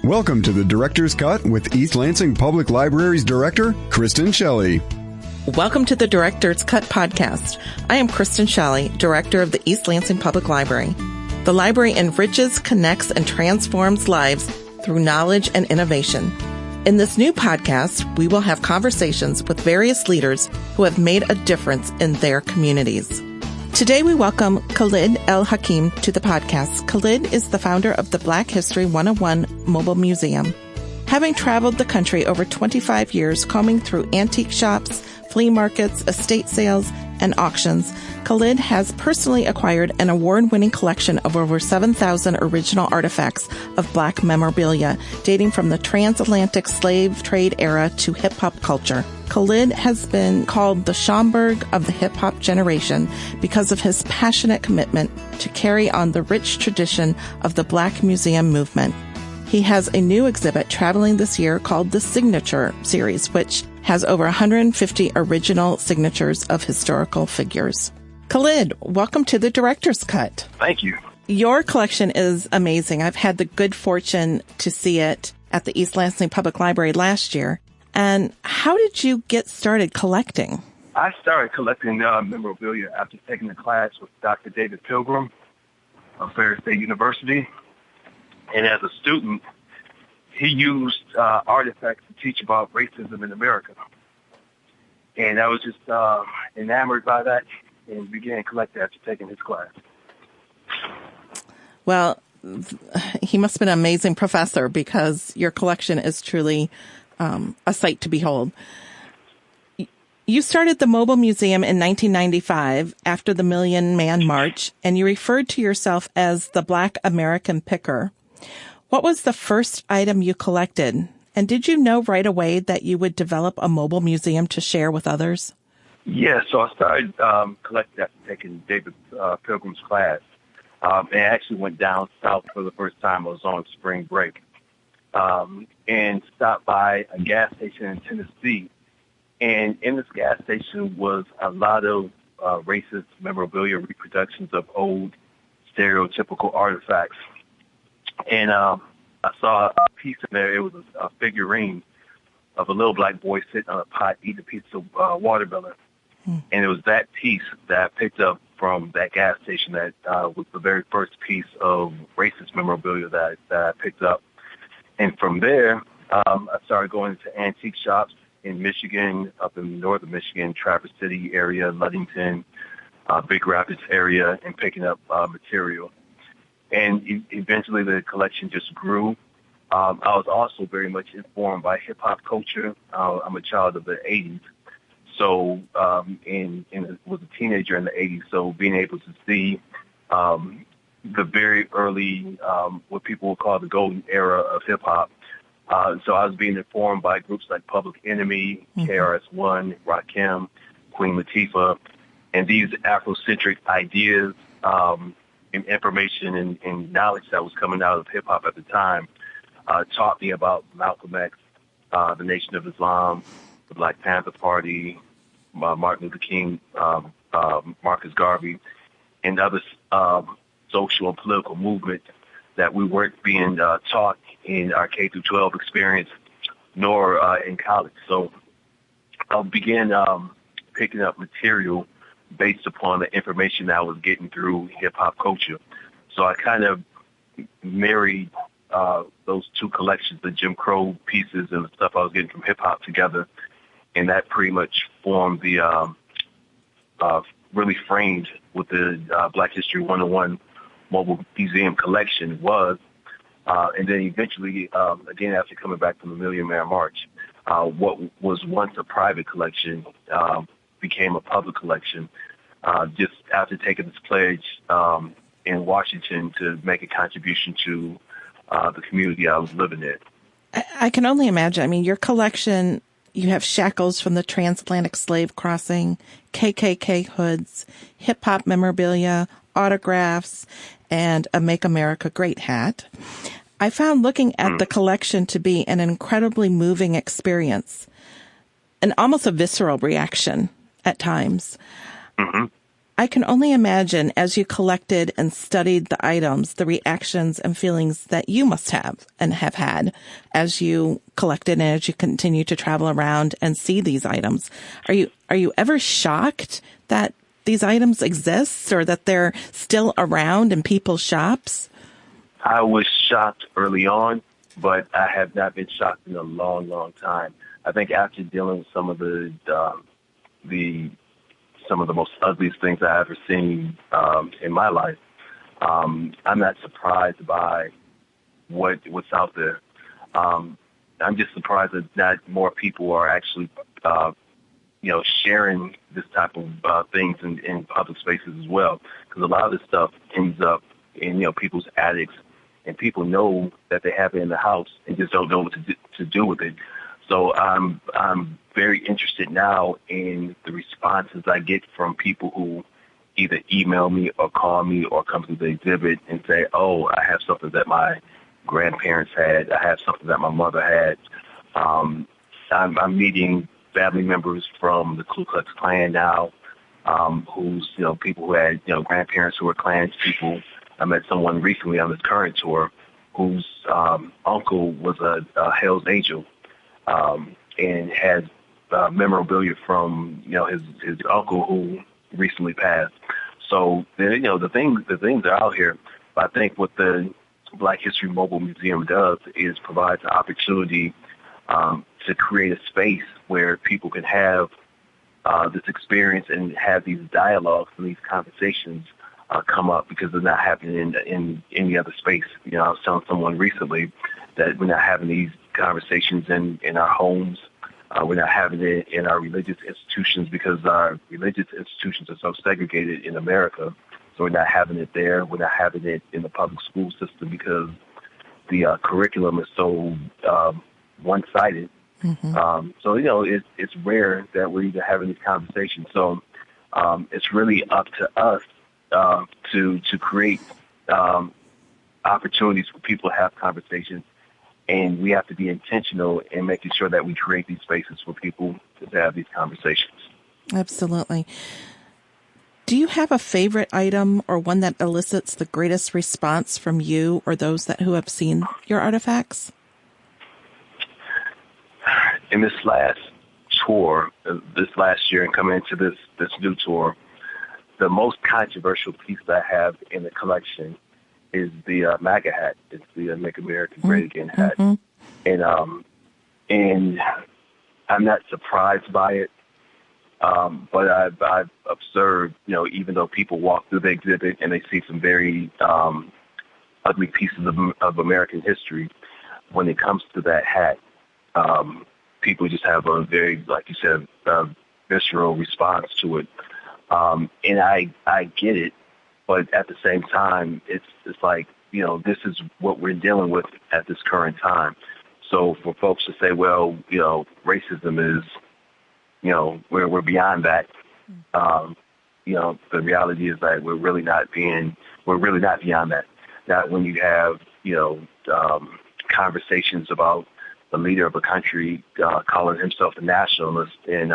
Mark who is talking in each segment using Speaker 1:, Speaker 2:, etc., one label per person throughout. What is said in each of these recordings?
Speaker 1: Welcome to the Director's Cut with East Lansing Public Library's Director, Kristen Shelley.
Speaker 2: Welcome to the Director's Cut podcast. I am Kristen Shelley, Director of the East Lansing Public Library. The library enriches, connects, and transforms lives through knowledge and innovation. In this new podcast, we will have conversations with various leaders who have made a difference in their communities. Today, we welcome Khalid el-Hakim to the podcast. Khalid is the founder of the Black History 101 Mobile Museum. Having traveled the country over 25 years, combing through antique shops, flea markets, estate sales, and auctions, Khalid has personally acquired an award-winning collection of over 7,000 original artifacts of Black memorabilia, dating from the transatlantic slave trade era to hip-hop culture. Khalid has been called the Schomburg of the hip-hop generation because of his passionate commitment to carry on the rich tradition of the Black Museum movement. He has a new exhibit traveling this year called the Signature Series, which has over 150 original signatures of historical figures. Khalid, welcome to the Director's Cut.
Speaker 3: Thank you.
Speaker 2: Your collection is amazing. I've had the good fortune to see it at the East Lansing Public Library last year. And how did you get started collecting?
Speaker 3: I started collecting memorabilia after taking a class with Dr. David Pilgrim of Ferris State University. And as a student, he used artifacts to teach about racism in America. And I was just enamored by that and began collecting after taking his class.
Speaker 2: Well, he must have been an amazing professor because your collection is truly a sight to behold. You started the Mobile Museum in 1995 after the Million Man March, and you referred to yourself as the Black American Picker. What was the first item you collected? And did you know right away that you would develop a mobile museum to share with others?
Speaker 3: Yeah, so I started collecting after taking David Pilgrim's class. And I actually went down south for the first time. I was on spring break. And stopped by a gas station in Tennessee. And in this gas station was a lot of racist memorabilia reproductions of old stereotypical artifacts. And I saw a piece in there. It was a figurine of a little black boy sitting on a pot eating a piece of watermelon. And it was that piece that I picked up from that gas station that was the very first piece of racist memorabilia that I picked up. And from there, I started going to antique shops in Michigan, up in northern Michigan, Traverse City area, Ludington, Big Rapids area, and picking up material. And eventually the collection just grew. I was also very much informed by hip-hop culture. I'm a child of the 80s, so and was a teenager in the 80s, so being able to see the very early, what people will call the golden era of hip-hop. So I was being informed by groups like Public Enemy, KRS-One, Rakim, Queen Latifah, and these Afrocentric ideas and information and knowledge that was coming out of hip-hop at the time taught me about Malcolm X, the Nation of Islam, the Black Panther Party, Martin Luther King, Marcus Garvey, and other social and political movement that we weren't being taught in our K through 12 experience, nor in college. So I began picking up material based upon the information that I was getting through hip-hop culture. So I kind of married those two collections, the Jim Crow pieces and the stuff I was getting from hip-hop together, and that pretty much formed the really framed what the Black History 101 Mobile Museum collection was. And then eventually, again, after coming back from the Million Man March, what was once a private collection became a public collection just after taking this pledge in Washington to make a contribution to the community I was living in.
Speaker 2: I can only imagine. I mean, your collection, you have shackles from the transatlantic slave crossing, KKK hoods, hip-hop memorabilia, autographs, and a Make America Great hat. I found looking at the collection to be an incredibly moving experience and almost a visceral reaction at times. I can only imagine as you collected and studied the items, the reactions and feelings that you must have and have had as you collected and as you continue to travel around and see these items. Are you ever shocked that these items exist or that they're still around in people's shops?
Speaker 3: I was shocked early on, but I have not been shocked in a long, long time. I think after dealing with some of the most ugliest things I've ever seen in my life, I'm not surprised by what's out there. I'm just surprised that not more people are actually, sharing this type of things in public spaces as well. Because a lot of this stuff ends up in people's attics, and people know that they have it in the house and just don't know what to do with it. So I'm very interested now in the responses I get from people who either email me or call me or come to the exhibit and say, oh, I have something that my grandparents had. I have something that my mother had. I'm meeting family members from the Ku Klux Klan now, who's, people who had, grandparents who were Klans people. I met someone recently on this current tour whose uncle was a Hell's Angel, and had memorabilia from his uncle who recently passed. So the things are out here. But I think what the Black History Mobile Museum does is provides an opportunity to create a space where people can have this experience and have these dialogues and these conversations come up, because they're not happening in any other space. I was telling someone recently that we're not having these conversations in our homes. We're not having it in our religious institutions because our religious institutions are so segregated in America. So we're not having it there. We're not having it in the public school system because the curriculum is so one-sided. Mm-hmm. So, it's rare that we're even having these conversations. So it's really up to us to create opportunities for people to have conversations, and we have to be intentional in making sure that we create these spaces for people to have these conversations.
Speaker 2: Absolutely. Do you have a favorite item or one that elicits the greatest response from you or those who have seen your artifacts?
Speaker 3: In this last tour, this last year, and coming into this new tour, the most controversial piece that I have in the collection is the MAGA hat. It's the Make America Great Again hat. Mm-hmm. And I'm not surprised by it, but I've observed, even though people walk through the exhibit and they see some very ugly pieces of American history, when it comes to that hat, people just have a very, like you said, visceral response to it. And I get it, but at the same time, it's like, this is what we're dealing with at this current time. So for folks to say, well, racism is, we're beyond that. The reality is that we're really not beyond that. Not when you have, conversations about the leader of a country calling himself a nationalist and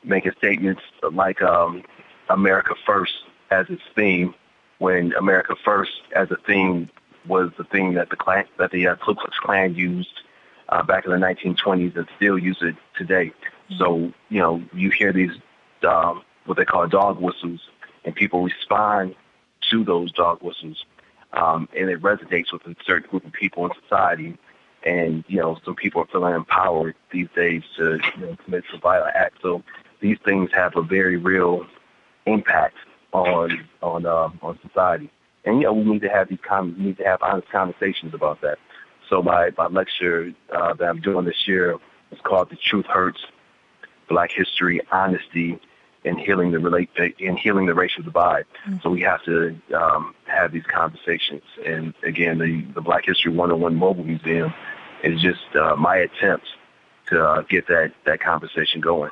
Speaker 3: making statements like America First as its theme, when America First as a theme was the thing that the Ku Klux Klan used back in the 1920s and still use it today. Mm-hmm. So, you hear these what they call dog whistles, and people respond to those dog whistles, and it resonates with a certain group of people in society. And, some people are feeling empowered these days to commit some violent acts. So these things have a very real impact on society. And, we need to have honest conversations about that. So my lecture that I'm doing this year is called The Truth Hurts: Black History, Honesty, and Healing the Racial Divide. Mm-hmm. So we have to have these conversations. And again, the Black History 101 Mobile Museum is just my attempt to get that conversation going.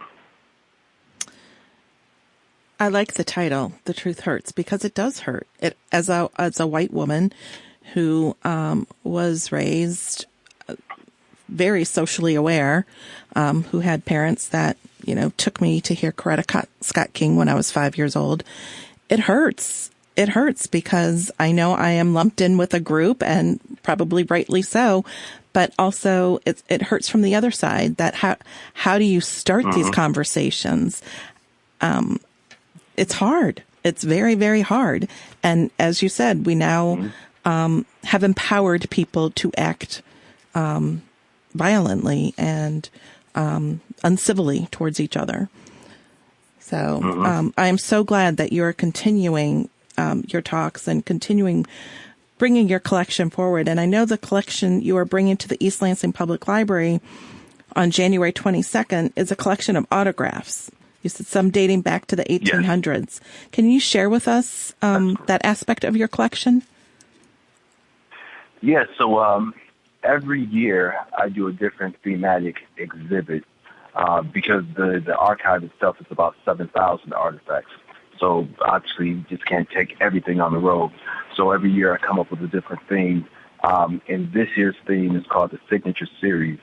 Speaker 2: I like the title, The Truth Hurts, because it does hurt. It as a white woman who was raised very socially aware, who had parents that, took me to hear Coretta Scott King when I was 5 years old. It hurts. It hurts because I know I am lumped in with a group, and probably rightly so, but also it hurts from the other side, that how do you start these conversations? It's hard. It's very, very hard. And as you said, we now have empowered people to act violently and uncivilly towards each other. So I am so glad that you're continuing your talks and continuing bringing your collection forward. And I know the collection you are bringing to the East Lansing Public Library on January 22nd is a collection of autographs. You said some dating back to the 1800s. Yes. Can you share with us that aspect of your collection?
Speaker 3: Yeah, so every year I do a different thematic exhibit because the archive itself is about 7,000 artifacts. So obviously you just can't take everything on the road. So every year I come up with a different theme. And this year's theme is called the Signature Series.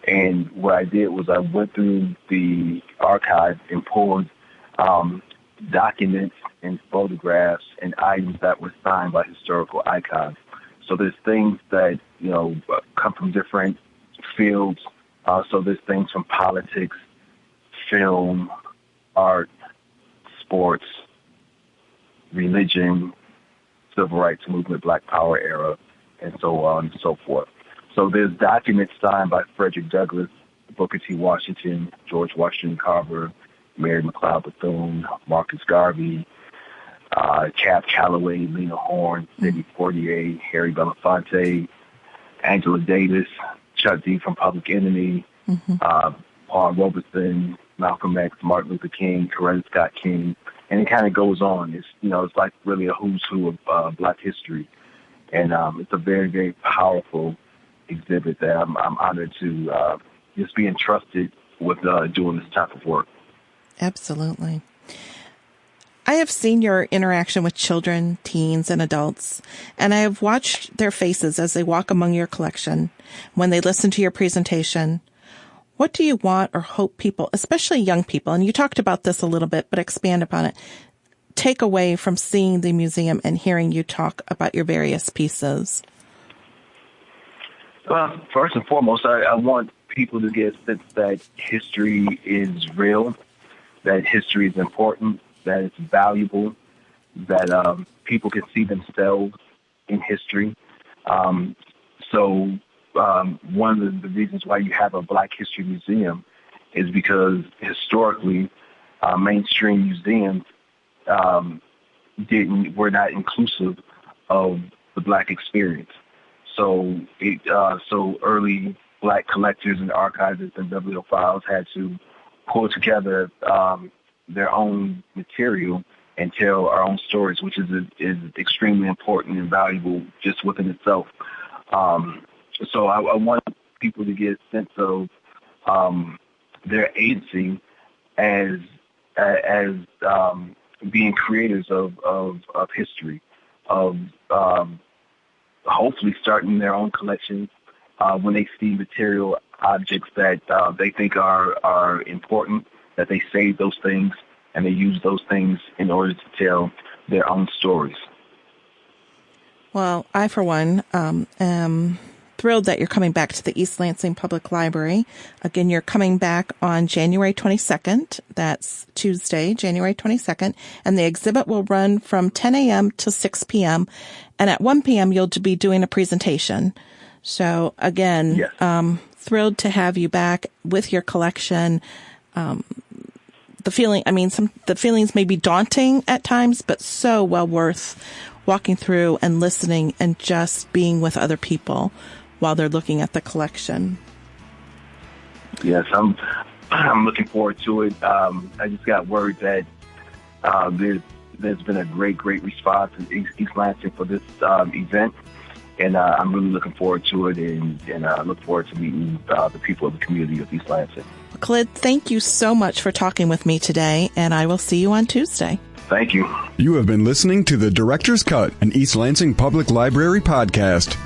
Speaker 3: And what I did was I went through the archive and pulled documents and photographs and items that were signed by historical icons. So there's things that, come from different fields. So there's things from politics, film, art, sports, religion, civil rights movement, Black Power era, and so on and so forth. So there's documents signed by Frederick Douglass, Booker T. Washington, George Washington Carver, Mary McLeod Bethune, Marcus Garvey, Cab Calloway, Lena Horne, Sidney Poitier, Harry Belafonte, Angela Davis, Chuck D from Public Enemy, Paul Robeson, Malcolm X, Martin Luther King, Coretta Scott King, and it kind of goes on. It's it's like really a who's who of Black history, and it's a very, very powerful exhibit that I'm honored to just be entrusted with doing this type of work.
Speaker 2: Absolutely. I have seen your interaction with children, teens, and adults, and I have watched their faces as they walk among your collection, when they listen to your presentation. What do you want or hope people, especially young people, and you talked about this a little bit, but expand upon it, take away from seeing the museum and hearing you talk about your various pieces?
Speaker 3: Well, first and foremost, I want people to get a sense that history is real, that history is important, that it's valuable, that people can see themselves in history. So one of the reasons why you have a Black History Museum is because historically mainstream museums were not inclusive of the Black experience. So so early Black collectors and archivists and bibliophiles had to pull together their own material and tell our own stories, which is extremely important and valuable just within itself. So I want people to get a sense of their agency as being creators of history, of hopefully starting their own collections when they see material objects that they think are important, that they save those things and they use those things in order to tell their own stories.
Speaker 2: Well, I, for one, am thrilled that you're coming back to the East Lansing Public Library. Again, you're coming back on January 22nd. That's Tuesday, January 22nd. And the exhibit will run from 10 a.m. to 6 p.m. And at 1 p.m., you'll be doing a presentation. So, again, yes. Thrilled to have you back with your collection. The feelings may be daunting at times, but so well worth walking through and listening and just being with other people while they're looking at the collection.
Speaker 3: Yes, I'm looking forward to it. I just got word that there's been a great response in East Lansing for this event, and I'm really looking forward to it, and I look forward to meeting the people of the community of East Lansing.
Speaker 2: Khalid, thank you so much for talking with me today, and I will see you on Tuesday.
Speaker 3: Thank you.
Speaker 1: You have been listening to The Director's Cut, an East Lansing Public Library podcast.